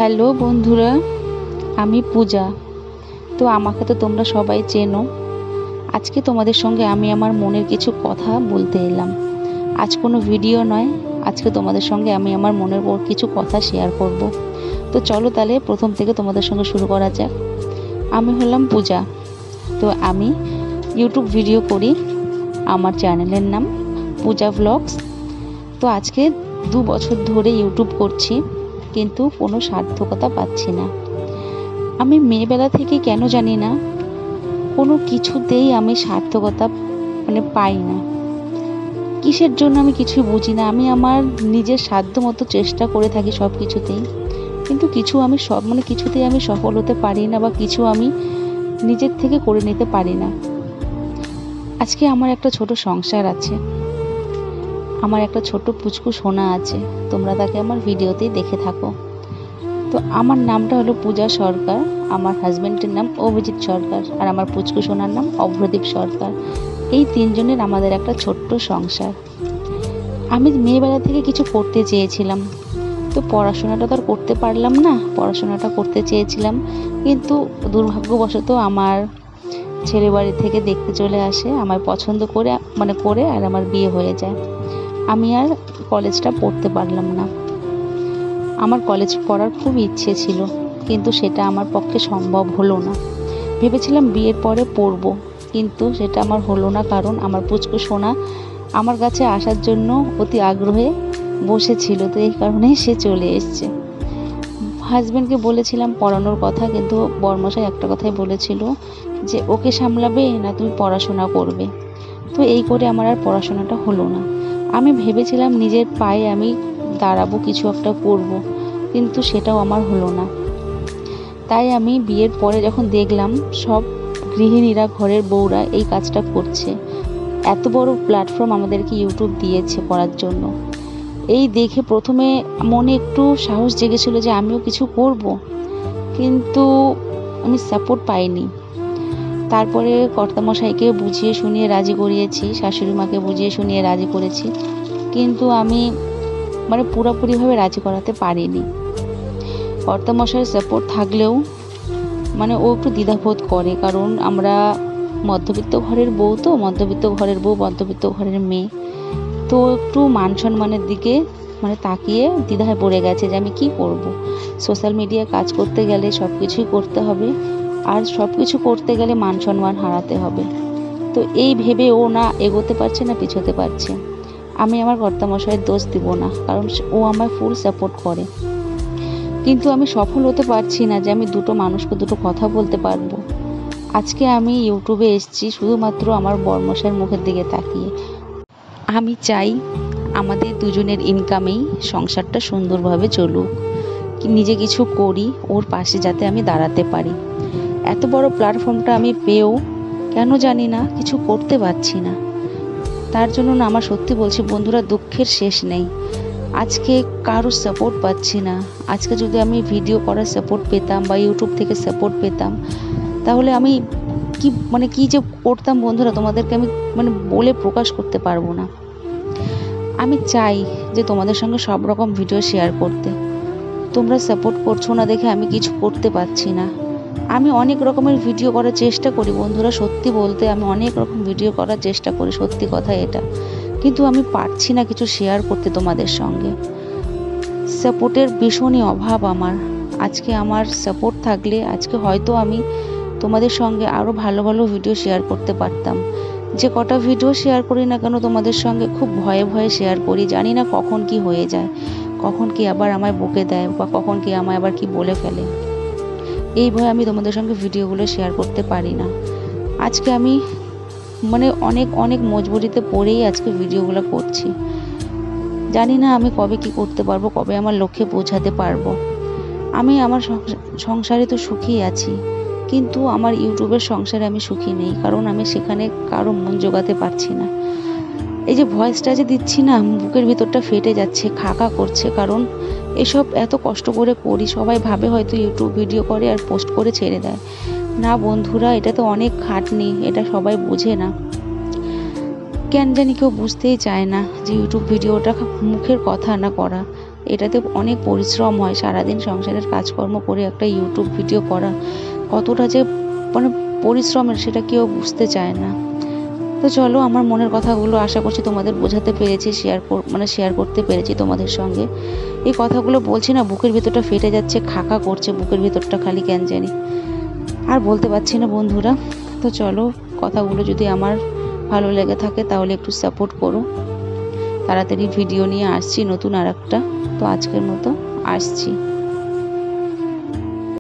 Hello বন্ধুরা, আমি পূজা। তো আমাকে তো তোমরা সবাই চেনো। আজকে তোমাদের সঙ্গে আমি আমার মনের কিছু কথা বলতে এলাম। আজ কোনো ভিডিও নয়, আজকে তোমাদের সঙ্গে আমি আমার মনের কিছু কথা শেয়ার করব। তো চলো তাহলে প্রথম থেকে তোমাদের সঙ্গে শুরু করা যাক। আমি হলাম পূজা। তো আমি ইউটিউব ভিডিও করি। আমার চ্যানেলের নাম পূজা ব্লগস। তো আজকে 2 বছর ধরে ইউটিউব করছি, কিন্তু কোনো সার্থকতা পাচ্ছি না। আমি মেয়েবেলা থেকে কেন জানি না কোনো কিছুতেই আমি সার্থকতা পাই না। কিসের জন্য আমি কিছুই বুঝি না। আমি আমার নিজের সাধ্য মতো চেষ্টা করে থাকি সব কিছুতেই, কিন্তু কিছুতেই আমি সফল হতে পারি না, বা কিছু আমি নিজের থেকে করে নিতে পারি না। আজকে আমার একটা ছোট সংসার আছে, আমার একটা ছোট পুচকু সোনা আছে। তোমরা তাকে আমার ভিডিওতেই দেখে থাকো। তো আমার নামটা হলো পূজা সরকার, আমার হাজব্যান্ডের নাম অভিজিৎ সরকার, আর আমার পুচকু সোনার নাম অভ্রদীপ সরকার। এই 3 জনের আমাদের একটা ছোট্ট সংসার। আমি মেয়েবেলা থেকে কিছু করতে চেয়েছিলাম, তো পড়াশোনাটা তো আর করতে পারলাম না। পড়াশোনাটা করতে চেয়েছিলাম, কিন্তু দুর্ভাগ্যবশত আমার ছেলে বাড়ি থেকে দেখতে চলে আসে, আমায় পছন্দ করে আর আমার বিয়ে হয়ে যায়। আমি আর কলেজটা পড়তে পারলাম না। আমার কলেজ পড়ার খুব ইচ্ছে ছিল, কিন্তু সেটা আমার পক্ষে সম্ভব হলো না। ভেবেছিলাম বিয়ের পরে পড়ব, কিন্তু সেটা আমার হলো না, কারণ আমার পুচকু সোনা আমার কাছে আসার জন্য অতি আগ্রহে বসেছিল। তো এই কারণে সে চলে এসছে। হাজব্যান্ডকে বলেছিলাম পড়ানোর কথা, কিন্তু বরমশাই একটা কথাই বলেছিল যে ওকে সামলাবে না তুমি পড়াশোনা করবে। তো এই করে আমার আর পড়াশোনাটা হলো না। আমি ভেবেছিলাম নিজের পায়ে আমি দাঁড়াবো, কিছু একটা করব, কিন্তু সেটাও আমার হলো না। তাই আমি বিয়ের পরে যখন দেখলাম সব গৃহিণীরা, ঘরের বউরা এই কাজটা করছে, এত বড় প্ল্যাটফর্ম আমাদেরকে ইউটিউব দিয়েছে করার জন্য, এই দেখে প্রথমে মনে একটু সাহস জেগেছিল যে আমিও কিছু করব, কিন্তু আমি সাপোর্ট পাইনি। তারপরে কর্তামশাইকে বুঝিয়ে শুনিয়ে রাজি করিয়েছি, শাশুড়ি মাকে বুঝিয়ে শুনিয়ে রাজি করেছি, কিন্তু আমি পুরোপুরিভাবে রাজি করাতে পারিনি। কর্তামশাইয়ের সাপোর্ট থাকলেও ও একটু দ্বিধাবোধ করে, কারণ আমরা মধ্যবিত্ত ঘরের বউ, মধ্যবিত্ত ঘরের মেয়ে। তো একটু মান সম্মানের দিকে তাকিয়ে দ্বিধায় পড়ে গেছে যে আমি কি করব। সোশ্যাল মিডিয়ায় কাজ করতে গেলে সব কিছুই করতে হবে, আর সব কিছু করতে গেলে মান সম্মান হারাতে হবে। তো এই ভেবে ও না এগোতে পারছে না পিছোতে পারছে। আমি আমার কর্তামশাইয়ের দোষ দিব না, কারণ ও আমায় ফুল সাপোর্ট করে, কিন্তু আমি সফল হতে পারছি না যে আমি দুটো মানুষকে দুটো কথা বলতে পারবো। আজকে আমি ইউটিউবে এসেছি শুধুমাত্র আমার বরমশাইয়ের মুখের দিকে তাকিয়ে। আমি চাই আমাদের দুজনের ইনকামেই সংসারটা সুন্দরভাবে চলুক, নিজে কিছু করি, ওর পাশে যাতে আমি দাঁড়াতে পারি। এত বড় প্ল্যাটফর্মটা আমি পেয়েও কেন জানি না কিছু করতে পারছি না। তার জন্য না আমার সত্যি বলছি বন্ধুরা, দুঃখের শেষ নেই। আজকে কারোর সাপোর্ট পাচ্ছি না। আজকে যদি আমি ভিডিও করার সাপোর্ট পেতাম বা ইউটিউব থেকে সাপোর্ট পেতাম, তাহলে আমি কি যে করতাম বন্ধুরা, তোমাদেরকে আমি বলে প্রকাশ করতে পারবো না। আমি চাই যে তোমাদের সঙ্গে সব রকম ভিডিও শেয়ার করতে, তোমরা সাপোর্ট করছো না দেখে আমি কিছু করতে পারছি না। আমি অনেক রকমের ভিডিও করার চেষ্টা করি বন্ধুরা, সত্যি বলতে আমি অনেক রকম ভিডিও করার চেষ্টা করি, সত্যি কথা এটা, কিন্তু আমি পারছি না কিছু শেয়ার করতে তোমাদের সঙ্গে। সাপোর্টের ভীষণই অভাব আমার। আজকে আমার সাপোর্ট থাকলে আজকে হয়তো আমি তোমাদের সঙ্গে আরও ভালো ভালো ভিডিও শেয়ার করতে পারতাম। যে কটা ভিডিও শেয়ার করি না কেন তোমাদের সঙ্গে, খুব ভয়ে ভয়ে শেয়ার করি। জানি না কখন কি হয়ে যায়, কখন কি আবার আমায় বকে দেয়, বা কখন কি আমায় আবার কি বলে ফেলে। এই ভয়ে আমি তোমাদের সঙ্গে ভিডিওগুলো শেয়ার করতে পারি না। আজকে আমি অনেক অনেক মজবুরিতে পড়েই আজকে ভিডিওগুলো করছি। জানি না আমি কবে কি করতে পারবো, কবে আমার লক্ষ্যে পৌঁছাতে পারবো। আমি আমার সংসারে তো সুখী আছি, কিন্তু আমার ইউটিউবের সংসারে আমি সুখী নেই, কারণ আমি সেখানে কারো মন জোগাতে পারছি না। এই যে ভয়েসটা যে দিচ্ছি না, বুকের ভিতরটা ফেটে যাচ্ছে, খাকা করছে, কারণ এসব এত কষ্ট করে করি। সবাই ভাবে হয়তো ইউটিউব ভিডিও করে আর পোস্ট করে ছেড়ে দেয়। না বন্ধুরা, এটা তো অনেক খাটনি, এটা সবাই বোঝে না। কেন জানি কেউ বুঝতেই চায় না যে ইউটিউব ভিডিওটা মুখের কথা না করা, এটাতে অনেক পরিশ্রম হয়। সারাদিন সংসারের কাজকর্ম করে একটা ইউটিউব ভিডিও করা কতটা যে মানে পরিশ্রমের, সেটা কেউ বুঝতে চায় না। তো চলো, আমার মনের কথাগুলো আশা করছি তোমাদের বোঝাতে পেরেছি, শেয়ার করতে পেরেছি তোমাদের সঙ্গে। এই কথাগুলো বলছি না, বুকের ভিতরটা ফেটে যাচ্ছে, খাকা করছে বুকের ভিতরটা খালি, কেন জানি আর বলতে পারছি না বন্ধুরা। তো চলো, কথাগুলো যদি আমার ভালো লেগে থাকে তাহলে একটু সাপোর্ট করো। তাড়াতাড়ি ভিডিও নিয়ে আসছি নতুন আর একটা। তো আজকের মতো আসছি।